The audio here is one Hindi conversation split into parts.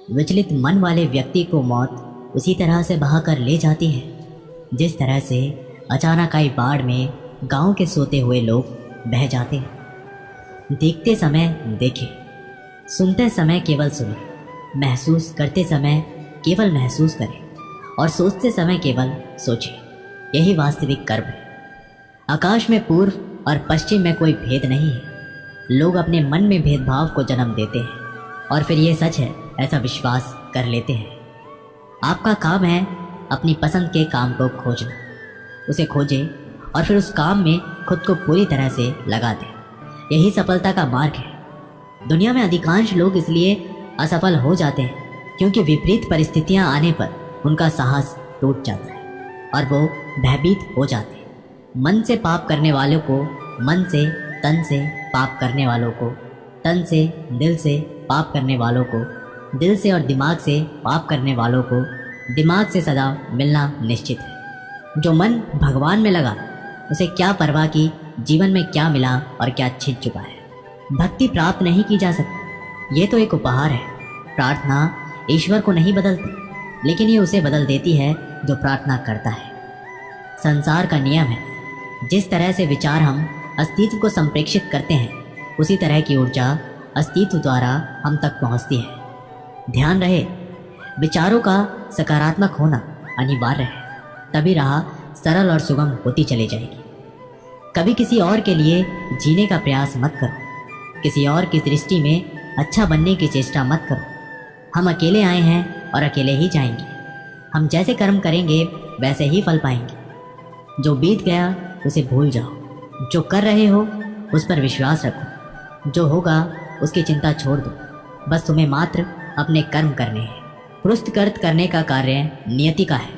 विचलित मन वाले व्यक्ति को मौत उसी तरह से बहाकर ले जाती है जिस तरह से अचानक आई बाढ़ में गांव के सोते हुए लोग बह जाते हैं। देखते समय देखें, सुनते समय केवल सुने, महसूस करते समय केवल महसूस करें और सोचते समय केवल सोचें। यही वास्तविक कर्म है। आकाश में पूर्व और पश्चिम में कोई भेद नहीं है। लोग अपने मन में भेदभाव को जन्म देते हैं और फिर ये सच है ऐसा विश्वास कर लेते हैं। आपका काम है अपनी पसंद के काम को खोजना, उसे खोजें और फिर उस काम में खुद को पूरी तरह से लगा दें। यही सफलता का मार्ग है। दुनिया में अधिकांश लोग इसलिए असफल हो जाते हैं क्योंकि विपरीत परिस्थितियां आने पर उनका साहस टूट जाता है और वो भयभीत हो जाते हैं। मन से पाप करने वालों को मन से, तन से पाप करने वालों को तन से, दिल से पाप करने वालों को दिल से और दिमाग से पाप करने वालों को दिमाग से सदा मिलना निश्चित है। जो मन भगवान में लगा उसे क्या परवाह की जीवन में क्या मिला और क्या छिप चुका है। भक्ति प्राप्त नहीं की जा सकती, ये तो एक उपहार है। प्रार्थना ईश्वर को नहीं बदलती, लेकिन ये उसे बदल देती है जो प्रार्थना करता है। संसार का नियम है, जिस तरह से विचार हम अस्तित्व को संप्रेषित करते हैं उसी तरह की ऊर्जा अस्तित्व द्वारा हम तक पहुंचती है। ध्यान रहे, विचारों का सकारात्मक होना अनिवार्य है, तभी राह सरल और सुगम होती चली जाएगी। कभी किसी और के लिए जीने का प्रयास मत करो, किसी और की दृष्टि में अच्छा बनने की चेष्टा मत करो। हम अकेले आए हैं और अकेले ही जाएंगे। हम जैसे कर्म करेंगे वैसे ही फल पाएंगे। जो बीत गया उसे भूल जाओ, जो कर रहे हो उस पर विश्वास रखो, जो होगा उसकी चिंता छोड़ दो। बस तुम्हें मात्र अपने कर्म करने हैं। पुरस्कृत करने का कार्य नियति का है।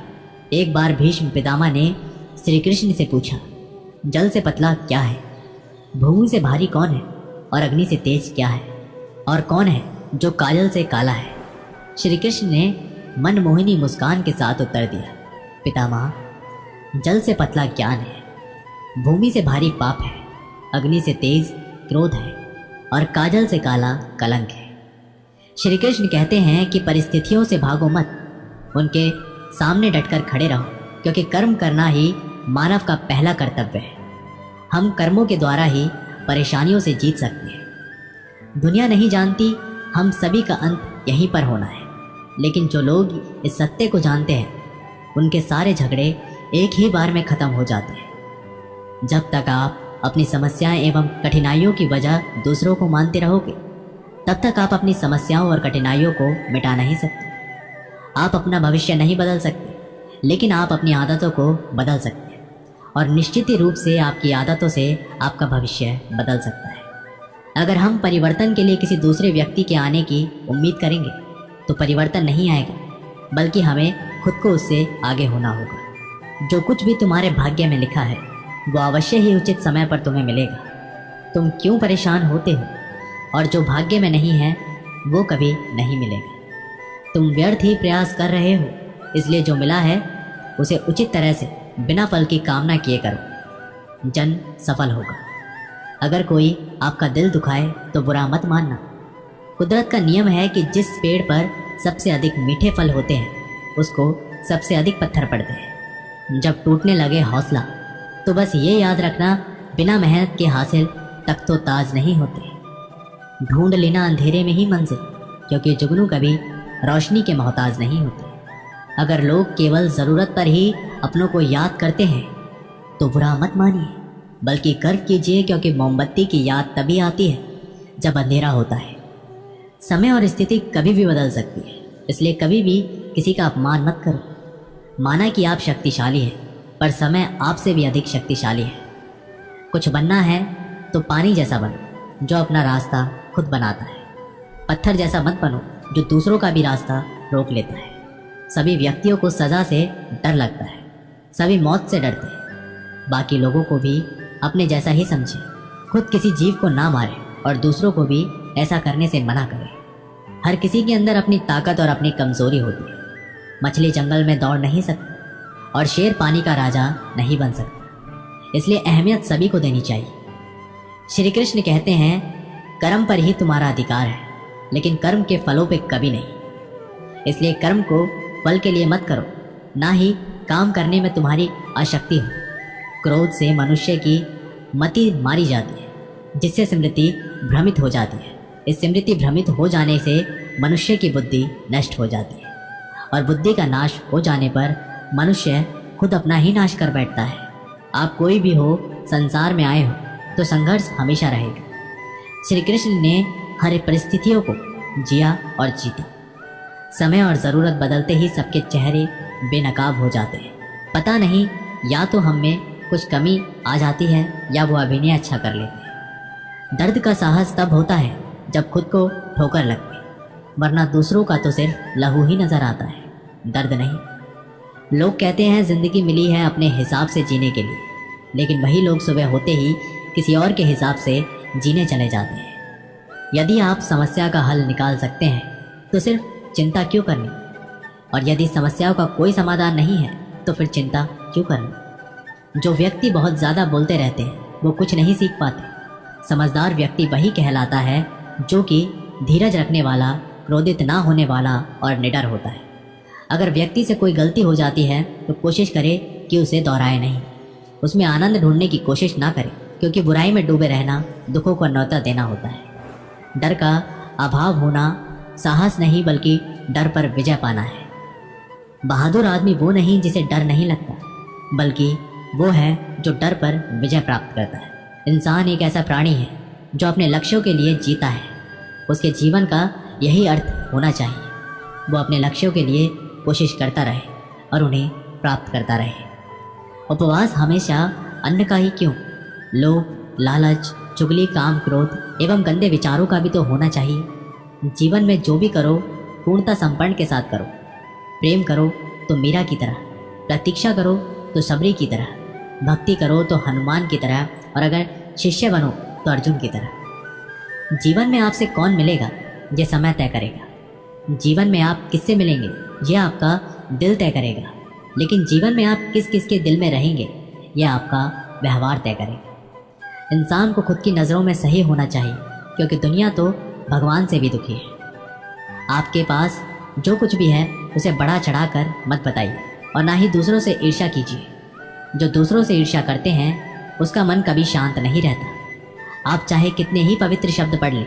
एक बार भीष्म पितामह ने श्री कृष्ण से पूछा, जल से पतला क्या है, भूमि से भारी कौन है और अग्नि से तेज क्या है, और कौन है जो काजल से काला है। श्री कृष्ण ने मनमोहिनी मुस्कान के साथ उत्तर दिया, पितामह, जल से पतला ज्ञान है, भूमि से भारी पाप है, अग्नि से तेज क्रोध है और काजल से काला कलंक है। श्री कृष्ण कहते हैं कि परिस्थितियों से भागो मत, उनके सामने डटकर खड़े रहो, क्योंकि कर्म करना ही मानव का पहला कर्तव्य है। हम कर्मों के द्वारा ही परेशानियों से जीत सकते हैं। दुनिया नहीं जानती हम सभी का अंत यहीं पर होना है, लेकिन जो लोग इस सत्य को जानते हैं उनके सारे झगड़े एक ही बार में खत्म हो जाते हैं। जब तक आप अपनी समस्याएं एवं कठिनाइयों की वजह दूसरों को मानते रहोगे, तब तक आप अपनी समस्याओं और कठिनाइयों को मिटा नहीं सकते। आप अपना भविष्य नहीं बदल सकते, लेकिन आप अपनी आदतों को बदल सकते हैं, और निश्चित रूप से आपकी आदतों से आपका भविष्य बदल सकता है। अगर हम परिवर्तन के लिए किसी दूसरे व्यक्ति के आने की उम्मीद करेंगे तो परिवर्तन नहीं आएगा, बल्कि हमें खुद को उससे आगे होना होगा। जो कुछ भी तुम्हारे भाग्य में लिखा है वो अवश्य ही उचित समय पर तुम्हें मिलेगा। तुम क्यों परेशान होते हो, और जो भाग्य में नहीं है वो कभी नहीं मिलेगा। तुम व्यर्थ ही प्रयास कर रहे हो, इसलिए जो मिला है उसे उचित तरह से बिना फल की कामना किए करो, जन सफल होगा। अगर कोई आपका दिल दुखाए तो बुरा मत मानना। कुदरत का नियम है कि जिस पेड़ पर सबसे अधिक मीठे फल होते हैं उसको सबसे अधिक पत्थर पड़ते हैं। जब टूटने लगे हौसला तो बस ये याद रखना, बिना मेहनत के हासिल तक तो ताज नहीं होते। ढूंढ लेना अंधेरे में ही मंजिल, क्योंकि जुगनू कभी रोशनी के मोहताज नहीं होते। अगर लोग केवल ज़रूरत पर ही अपनों को याद करते हैं तो बुरा मत मानिए, बल्कि गर्व कीजिए, क्योंकि मोमबत्ती की याद तभी आती है जब अंधेरा होता है। समय और स्थिति कभी भी बदल सकती है, इसलिए कभी भी किसी का अपमान मत करो। माना कि आप शक्तिशाली हैं, पर समय आपसे भी अधिक शक्तिशाली है। कुछ बनना है तो पानी जैसा बनो जो अपना रास्ता खुद बनाता है। पत्थर जैसा मत बनो जो दूसरों का भी रास्ता रोक लेता है। सभी व्यक्तियों को सज़ा से डर लगता है, सभी मौत से डरते हैं। बाकी लोगों को भी अपने जैसा ही समझें। खुद किसी जीव को ना मारे और दूसरों को भी ऐसा करने से मना करें। हर किसी के अंदर अपनी ताकत और अपनी कमज़ोरी होती है। मछली जंगल में दौड़ नहीं सकती और शेर पानी का राजा नहीं बन सकता, इसलिए अहमियत सभी को देनी चाहिए। श्री कृष्ण कहते हैं, कर्म पर ही तुम्हारा अधिकार है, लेकिन कर्म के फलों पे कभी नहीं। इसलिए कर्म को फल के लिए मत करो, ना ही काम करने में तुम्हारी आसक्ति हो। क्रोध से मनुष्य की मति मारी जाती है, जिससे स्मृति भ्रमित हो जाती है। इस स्मृति भ्रमित हो जाने से मनुष्य की बुद्धि नष्ट हो जाती है, और बुद्धि का नाश हो जाने पर मनुष्य खुद अपना ही नाश कर बैठता है। आप कोई भी हो, संसार में आए हो तो संघर्ष हमेशा रहेगा। श्री कृष्ण ने हर परिस्थितियों को जिया और जीता। समय और ज़रूरत बदलते ही सबके चेहरे बेनकाब हो जाते हैं। पता नहीं, या तो हम में कुछ कमी आ जाती है या वो अभिनय अच्छा कर लेते हैं। दर्द का साहस तब होता है जब खुद को ठोकर लगती, वरना दूसरों का तो सिर्फ लहू ही नज़र आता है, दर्द नहीं। लोग कहते हैं ज़िंदगी मिली है अपने हिसाब से जीने के लिए, लेकिन वही लोग सुबह होते ही किसी और के हिसाब से जीने चले जाते हैं। यदि आप समस्या का हल निकाल सकते हैं तो सिर्फ चिंता क्यों करनी, और यदि समस्याओं का कोई समाधान नहीं है तो फिर चिंता क्यों करनी। जो व्यक्ति बहुत ज़्यादा बोलते रहते हैं वो कुछ नहीं सीख पाते। समझदार व्यक्ति वही कहलाता है जो कि धीरज रखने वाला, क्रोधित ना होने वाला और निडर होता है। अगर व्यक्ति से कोई गलती हो जाती है तो कोशिश करे कि उसे दोहराए नहीं, उसमें आनंद ढूंढने की कोशिश ना करे, क्योंकि बुराई में डूबे रहना दुखों को न्योता देना होता है। डर का अभाव होना साहस नहीं बल्कि डर पर विजय पाना है। बहादुर आदमी वो नहीं जिसे डर नहीं लगता, बल्कि वो है जो डर पर विजय प्राप्त करता है। इंसान एक ऐसा प्राणी है जो अपने लक्ष्यों के लिए जीता है। उसके जीवन का यही अर्थ होना चाहिए। वो अपने लक्ष्यों के लिए कोशिश करता रहे और उन्हें प्राप्त करता रहे। उपवास हमेशा अन्न का ही क्यों, लोभ, लालच, चुगली, काम, क्रोध एवं गंदे विचारों का भी तो होना चाहिए। जीवन में जो भी करो पूर्णता संपन्न के साथ करो। प्रेम करो तो मीरा की तरह, प्रतीक्षा करो तो सबरी की तरह, भक्ति करो तो हनुमान की तरह, और अगर शिष्य बनो तो अर्जुन की तरह। जीवन में आपसे कौन मिलेगा ये समय तय करेगा। जीवन में आप किससे मिलेंगे ये आपका दिल तय करेगा। लेकिन जीवन में आप किस किस के दिल में रहेंगे यह आपका व्यवहार तय करेगा। इंसान को खुद की नज़रों में सही होना चाहिए, क्योंकि दुनिया तो भगवान से भी दुखी है। आपके पास जो कुछ भी है उसे बढ़ा चढ़ाकर मत बताइए, और ना ही दूसरों से ईर्ष्या कीजिए। जो दूसरों से ईर्ष्या करते हैं उसका मन कभी शांत नहीं रहता। आप चाहे कितने ही पवित्र शब्द पढ़ लें,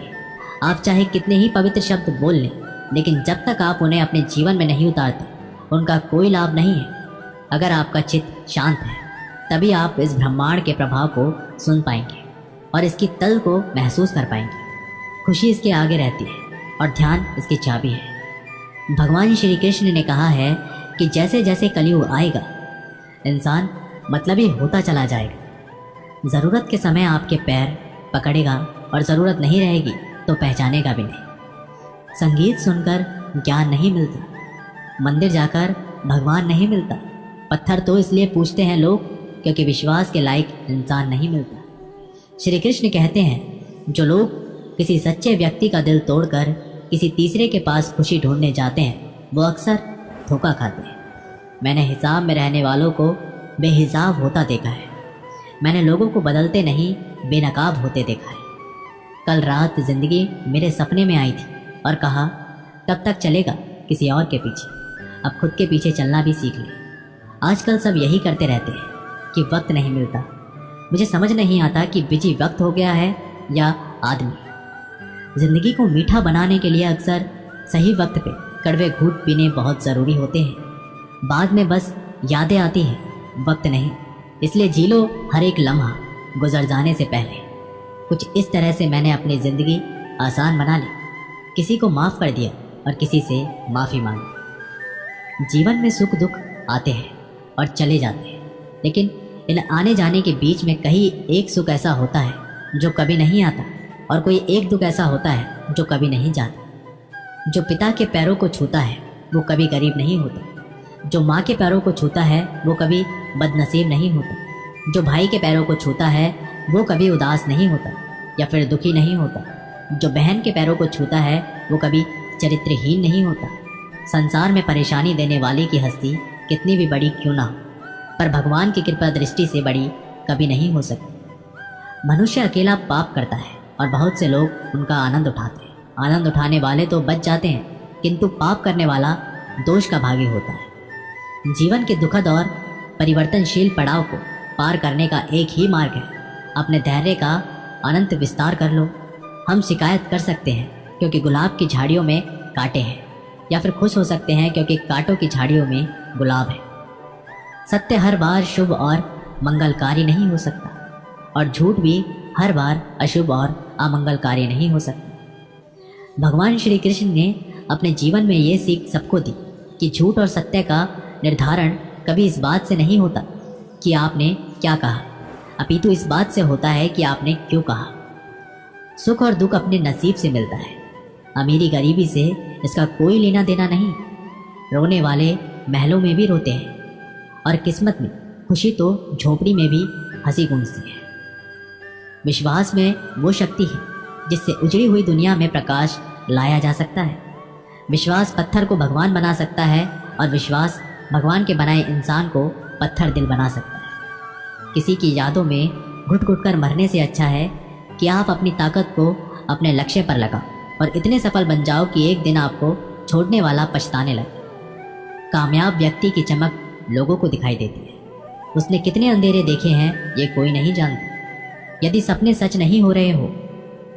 आप चाहे कितने ही पवित्र शब्द बोल लें, लेकिन जब तक आप उन्हें अपने जीवन में नहीं उतारते उनका कोई लाभ नहीं है। अगर आपका चित्त शांत है तभी आप इस ब्रह्मांड के प्रभाव को सुन पाएंगे और इसकी तल को महसूस कर पाएंगे। खुशी इसके आगे रहती है और ध्यान इसकी चाबी है। भगवान श्री कृष्ण ने कहा है कि जैसे जैसे कलयुग आएगा इंसान मतलबी होता चला जाएगा। ज़रूरत के समय आपके पैर पकड़ेगा और ज़रूरत नहीं रहेगी तो पहचानेगा भी नहीं। संगीत सुनकर ज्ञान नहीं मिलता, मंदिर जाकर भगवान नहीं मिलता। पत्थर तो इसलिए पूछते हैं लोग क्योंकि विश्वास के लायक इंसान नहीं मिलता। श्री कृष्ण कहते हैं जो लोग किसी सच्चे व्यक्ति का दिल तोड़कर किसी तीसरे के पास खुशी ढूंढने जाते हैं वो अक्सर धोखा खाते हैं। मैंने हिसाब में रहने वालों को बेहिसाब होता देखा है। मैंने लोगों को बदलते नहीं बेनकाब होते देखा है। कल रात जिंदगी मेरे सपने में आई थी और कहा कब तक चलेगा किसी और के पीछे, अब खुद के पीछे चलना भी सीख ले। आजकल सब यही करते रहते हैं कि वक्त नहीं मिलता। मुझे समझ नहीं आता कि बिजी वक्त हो गया है या आदमी। ज़िंदगी को मीठा बनाने के लिए अक्सर सही वक्त पे कड़वे घूंट पीने बहुत ज़रूरी होते हैं। बाद में बस यादें आती हैं, वक्त नहीं। इसलिए जी लो हर एक लम्हा गुजर जाने से पहले। कुछ इस तरह से मैंने अपनी ज़िंदगी आसान बना ली। किसी को माफ़ कर दिया और किसी से माफ़ी मांगी। जीवन में सुख दुख आते हैं और चले जाते हैं, लेकिन इन आने जाने के बीच में कहीं एक सुख ऐसा होता है जो कभी नहीं आता और कोई एक दुख ऐसा होता है जो कभी नहीं जाता। जो पिता के पैरों को छूता है वो कभी गरीब नहीं होता। जो माँ के पैरों को छूता है वो कभी बदनसीब नहीं होता। जो भाई के पैरों को छूता है वो कभी उदास नहीं होता या फिर दुखी नहीं होता। जो बहन के पैरों को छूता है वो कभी चरित्रहीन नहीं होता। संसार में परेशानी देने वाले की हस्ती कितनी भी बड़ी क्यों ना हो, पर भगवान की कृपा दृष्टि से बड़ी कभी नहीं हो सकती। मनुष्य अकेला पाप करता है और बहुत से लोग उनका आनंद उठाते हैं। आनंद उठाने वाले तो बच जाते हैं, किंतु पाप करने वाला दोष का भागी होता है। जीवन के दुखद और परिवर्तनशील पड़ाव को पार करने का एक ही मार्ग है, अपने धैर्य का अनंत विस्तार कर लो। हम शिकायत कर सकते हैं क्योंकि गुलाब की झाड़ियों में कांटे हैं, या फिर खुश हो सकते हैं क्योंकि कांटों की झाड़ियों में गुलाब है। सत्य हर बार शुभ और मंगलकारी नहीं हो सकता, और झूठ भी हर बार अशुभ और अमंगलकारी नहीं हो सकता। भगवान श्री कृष्ण ने अपने जीवन में ये सीख सबको दी कि झूठ और सत्य का निर्धारण कभी इस बात से नहीं होता कि आपने क्या कहा, अपितु इस बात से होता है कि आपने क्यों कहा। सुख और दुख अपने नसीब से मिलता है, अमीरी गरीबी से इसका कोई लेना देना नहीं। रोने वाले महलों में भी रोते हैं, और किस्मत में खुशी तो झोपड़ी में भी हंसी गूंजती है। विश्वास में वो शक्ति है जिससे उजड़ी हुई दुनिया में प्रकाश लाया जा सकता है। विश्वास पत्थर को भगवान बना सकता है, और विश्वास भगवान के बनाए इंसान को पत्थर दिल बना सकता है। किसी की यादों में घुट घुट कर मरने से अच्छा है कि आप अपनी ताकत को अपने लक्ष्य पर लगाओ और इतने सफल बन जाओ कि एक दिन आपको छोड़ने वाला पछताने लगे। कामयाब व्यक्ति की चमक लोगों को दिखाई देती है। उसने कितने अंधेरे देखे हैं ये कोई नहीं जानता। यदि सपने सच नहीं हो रहे हो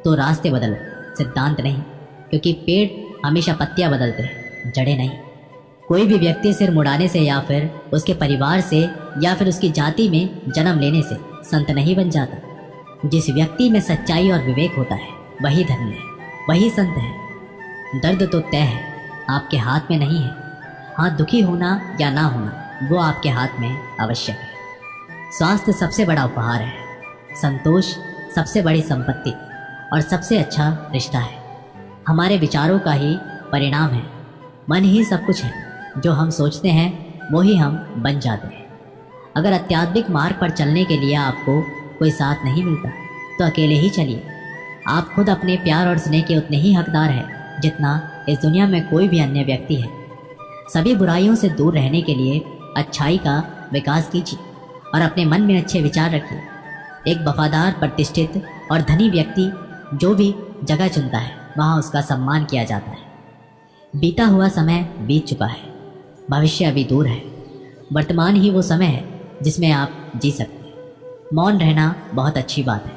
तो रास्ते बदलो, सिद्धांत नहीं, क्योंकि पेड़ हमेशा पत्तियां बदलते हैं, जड़ें नहीं। कोई भी व्यक्ति सिर मुड़ाने से या फिर उसके परिवार से या फिर उसकी जाति में जन्म लेने से संत नहीं बन जाता। जिस व्यक्ति में सच्चाई और विवेक होता है वही धन्य है, वही संत है। दर्द तो तय है, आपके हाथ में नहीं है। हाँ, दुखी होना या ना होना वो आपके हाथ में आवश्यक है। स्वास्थ्य सबसे बड़ा उपहार है, संतोष सबसे बड़ी संपत्ति और सबसे अच्छा रिश्ता है। हमारे विचारों का ही परिणाम है। मन ही सब कुछ है, जो हम सोचते हैं वो ही हम बन जाते हैं। अगर आध्यात्मिक मार्ग पर चलने के लिए आपको कोई साथ नहीं मिलता तो अकेले ही चलिए। आप खुद अपने प्यार और स्नेह के उतने ही हकदार हैं जितना इस दुनिया में कोई भी अन्य व्यक्ति है। सभी बुराइयों से दूर रहने के लिए अच्छाई का विकास कीजिए और अपने मन में अच्छे विचार रखिए। एक वफादार, प्रतिष्ठित और धनी व्यक्ति जो भी जगह चुनता है वहाँ उसका सम्मान किया जाता है। बीता हुआ समय बीत चुका है, भविष्य अभी दूर है। वर्तमान ही वो समय है जिसमें आप जी सकते हैं। मौन रहना बहुत अच्छी बात है,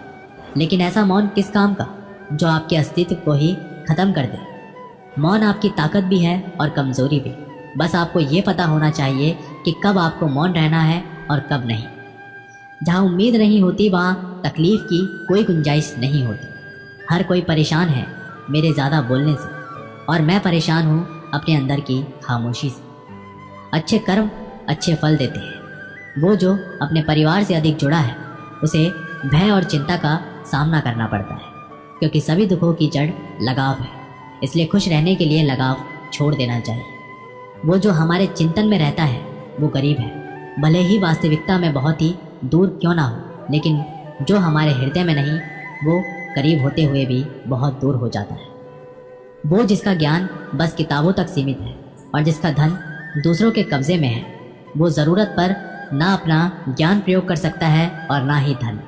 लेकिन ऐसा मौन किस काम का जो आपके अस्तित्व को ही ख़त्म कर दे। मौन आपकी ताकत भी है और कमज़ोरी भी। बस आपको ये पता होना चाहिए कि कब आपको मौन रहना है और कब नहीं। जहाँ उम्मीद नहीं होती वहाँ तकलीफ़ की कोई गुंजाइश नहीं होती। हर कोई परेशान है मेरे ज़्यादा बोलने से, और मैं परेशान हूँ अपने अंदर की खामोशी से। अच्छे कर्म अच्छे फल देते हैं। वो जो अपने परिवार से अधिक जुड़ा है उसे भय और चिंता का सामना करना पड़ता है, क्योंकि सभी दुखों की जड़ लगाव है। इसलिए खुश रहने के लिए लगाव छोड़ देना चाहिए। वो जो हमारे चिंतन में रहता है वो गरीब है, भले ही वास्तविकता में बहुत ही दूर क्यों ना हो, लेकिन जो हमारे हृदय में नहीं वो करीब होते हुए भी बहुत दूर हो जाता है। वो जिसका ज्ञान बस किताबों तक सीमित है और जिसका धन दूसरों के कब्जे में है, वो ज़रूरत पर ना अपना ज्ञान प्रयोग कर सकता है और ना ही धन।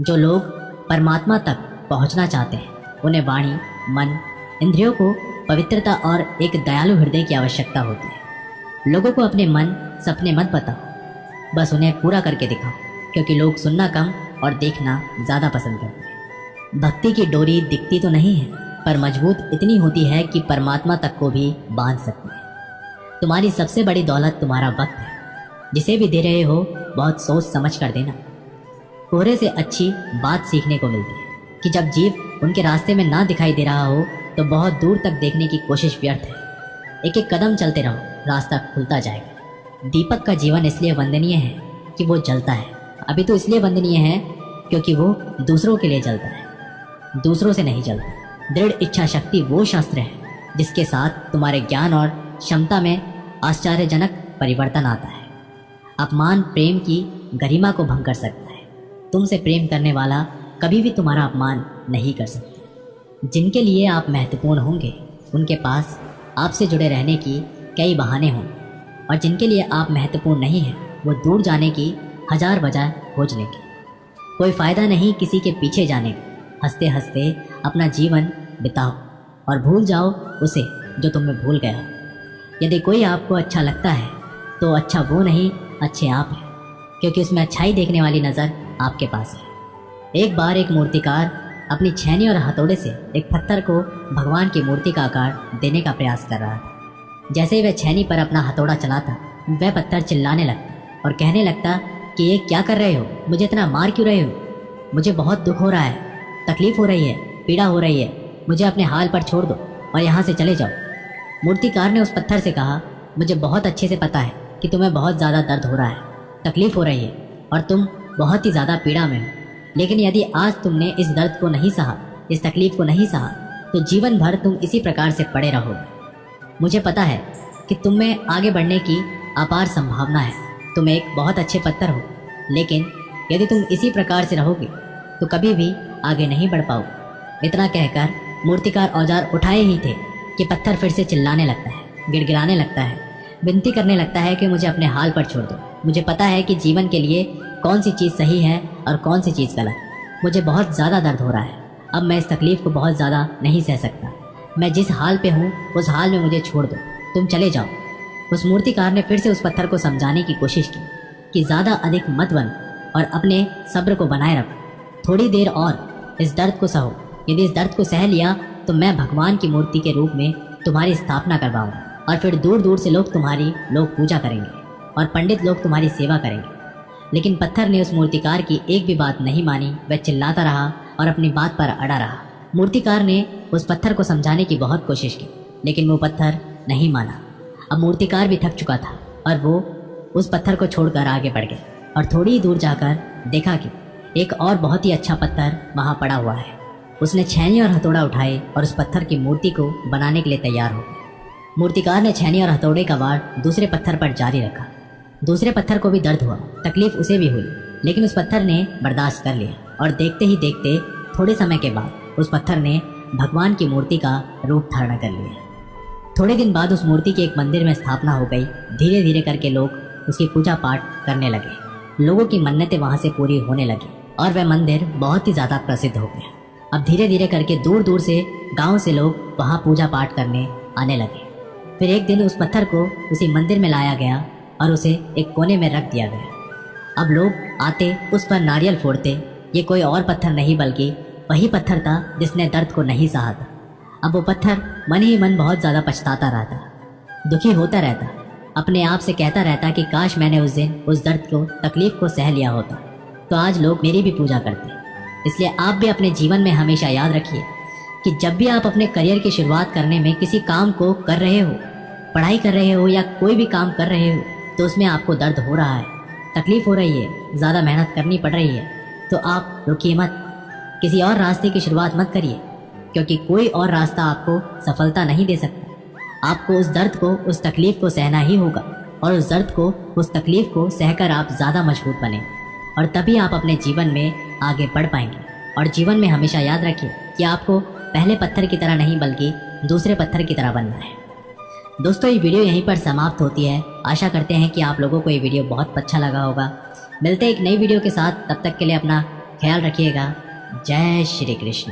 जो लोग परमात्मा तक पहुंचना चाहते हैं उन्हें वाणी, मन, इंद्रियों को पवित्रता और एक दयालु हृदय की आवश्यकता होती है। लोगों को अपने मन सपने मत बताओ, बस उन्हें पूरा करके दिखाओ, क्योंकि लोग सुनना कम और देखना ज़्यादा पसंद करते हैं। भक्ति की डोरी दिखती तो नहीं है, पर मजबूत इतनी होती है कि परमात्मा तक को भी बांध सकती है। तुम्हारी सबसे बड़ी दौलत तुम्हारा वक्त है। जिसे भी दे रहे हो बहुत सोच समझ कर देना। कोहरे से अच्छी बात सीखने को मिलती है कि जब जीव उनके रास्ते में ना दिखाई दे रहा हो तो बहुत दूर तक देखने की कोशिश व्यर्थ है। एक एक कदम चलते रहो, रास्ता खुलता जाएगा। दीपक का जीवन इसलिए वंदनीय है कि वो जलता है। अभी तो इसलिए वंदनीय है क्योंकि वो दूसरों के लिए जलता है, दूसरों से नहीं जलता। दृढ़ इच्छा शक्ति वो शस्त्र है जिसके साथ तुम्हारे ज्ञान और क्षमता में आश्चर्यजनक परिवर्तन आता है। अपमान प्रेम की गरिमा को भंग कर सकता है। तुमसे प्रेम करने वाला कभी भी तुम्हारा अपमान नहीं कर सकता। जिनके लिए आप महत्वपूर्ण होंगे उनके पास आपसे जुड़े रहने की कई बहाने होंगे, और जिनके लिए आप महत्वपूर्ण नहीं हैं वो दूर जाने की हजार वजह खोज लेंगे। कोई फ़ायदा नहीं किसी के पीछे जाने का। हंसते हंसते अपना जीवन बिताओ और भूल जाओ उसे जो तुम्हें भूल गया हो। यदि कोई आपको अच्छा लगता है तो अच्छा वो नहीं, अच्छे आप हैं, क्योंकि उसमें अच्छाई देखने वाली नज़र आपके पास है। एक बार एक मूर्तिकार अपनी छेनी और हथौड़े से एक पत्थर को भगवान की मूर्ति का आकार देने का प्रयास कर रहा था। जैसे ही वह छेनी पर अपना हथौड़ा चलाता, वह पत्थर चिल्लाने लगता और कहने लगता कि ये क्या कर रहे हो, मुझे इतना मार क्यों रहे हो, मुझे बहुत दुख हो रहा है, तकलीफ हो रही है, पीड़ा हो रही है, मुझे अपने हाल पर छोड़ दो और यहाँ से चले जाओ। मूर्तिकार ने उस पत्थर से कहा, मुझे बहुत अच्छे से पता है कि तुम्हें बहुत ज़्यादा दर्द हो रहा है, तकलीफ हो रही है और तुम बहुत ही ज़्यादा पीड़ा में हो, लेकिन यदि आज तुमने इस दर्द को नहीं सहा, इस तकलीफ को नहीं सहा, तो जीवन भर तुम इसी प्रकार से पड़े रहोगे। मुझे पता है कि तुम में आगे बढ़ने की अपार संभावना है, तुम एक बहुत अच्छे पत्थर हो, लेकिन यदि तुम इसी प्रकार से रहोगे तो कभी भी आगे नहीं बढ़ पाओगे। इतना कहकर मूर्तिकार औजार उठाए ही थे कि पत्थर फिर से चिल्लाने लगता है, गिड़गिड़ाने लगता है, विनती करने लगता है कि मुझे अपने हाल पर छोड़ दो। मुझे पता है कि जीवन के लिए कौन सी चीज़ सही है और कौन सी चीज़ गलत। मुझे बहुत ज़्यादा दर्द हो रहा है, अब मैं इस तकलीफ़ को बहुत ज़्यादा नहीं सह सकता। मैं जिस हाल पे हूँ उस हाल में मुझे छोड़ दो, तुम चले जाओ। उस मूर्तिकार ने फिर से उस पत्थर को समझाने की कोशिश की कि ज़्यादा अधिक मत बनो और अपने सब्र को बनाए रखो, थोड़ी देर और इस दर्द को सहो। यदि इस दर्द को सह लिया तो मैं भगवान की मूर्ति के रूप में तुम्हारी स्थापना करवाऊंगा और फिर दूर दूर से लोग तुम्हारी पूजा करेंगे और पंडित लोग तुम्हारी सेवा करेंगे। लेकिन पत्थर ने उस मूर्तिकार की एक भी बात नहीं मानी, वह चिल्लाता रहा और अपनी बात पर अड़ा रहा। मूर्तिकार ने उस पत्थर को समझाने की बहुत कोशिश की, लेकिन वो पत्थर नहीं माना। अब मूर्तिकार भी थक चुका था और वो उस पत्थर को छोड़कर आगे बढ़ गया और थोड़ी ही दूर जाकर देखा कि एक और बहुत ही अच्छा पत्थर वहाँ पड़ा हुआ है। उसने छेनी और हथौड़ा उठाए और उस पत्थर की मूर्ति को बनाने के लिए तैयार हो गया। मूर्तिकार ने छेनी और हथौड़े का वार दूसरे पत्थर पर जारी रखा। दूसरे पत्थर को भी दर्द हुआ, तकलीफ उसे भी हुई, लेकिन उस पत्थर ने बर्दाश्त कर लिया और देखते ही देखते थोड़े समय के बाद उस पत्थर ने भगवान की मूर्ति का रूप धारण कर लिया। थोड़े दिन बाद उस मूर्ति के एक मंदिर में स्थापना हो गई। धीरे धीरे करके लोग उसकी पूजा पाठ करने लगे। लोगों की मन्नतें वहाँ से पूरी होने लगी और वह मंदिर बहुत ही ज़्यादा प्रसिद्ध हो गया। अब धीरे धीरे करके दूर दूर से गांव से लोग वहाँ पूजा पाठ करने आने लगे। फिर एक दिन उस पत्थर को उसी मंदिर में लाया गया और उसे एक कोने में रख दिया गया। अब लोग आते, उस पर नारियल फोड़ते। ये कोई और पत्थर नहीं बल्कि वही पत्थर था जिसने दर्द को नहीं सहा था। अब वो पत्थर मन ही मन बहुत ज़्यादा पछताता रहता, दुखी होता रहता, अपने आप से कहता रहता कि काश मैंने उस दिन उस दर्द को, तकलीफ को सह लिया होता तो आज लोग मेरी भी पूजा करते। इसलिए आप भी अपने जीवन में हमेशा याद रखिए कि जब भी आप अपने करियर की शुरुआत करने में किसी काम को कर रहे हो, पढ़ाई कर रहे हो या कोई भी काम कर रहे हो, तो उसमें आपको दर्द हो रहा है, तकलीफ हो रही है, ज़्यादा मेहनत करनी पड़ रही है, तो आप रुकिए मत, किसी और रास्ते की शुरुआत मत करिए, क्योंकि कोई और रास्ता आपको सफलता नहीं दे सकता। आपको उस दर्द को, उस तकलीफ को सहना ही होगा और उस दर्द को, उस तकलीफ को सहकर आप ज़्यादा मजबूत बनेंगे और तभी आप अपने जीवन में आगे बढ़ पाएंगे। और जीवन में हमेशा याद रखिए कि आपको पहले पत्थर की तरह नहीं बल्कि दूसरे पत्थर की तरह बनना है। दोस्तों, ये वीडियो यहीं पर समाप्त होती है। आशा करते हैं कि आप लोगों को ये वीडियो बहुत अच्छा लगा होगा। मिलते हैं एक नई वीडियो के साथ, तब तक के लिए अपना ख्याल रखिएगा। जय श्री कृष्ण।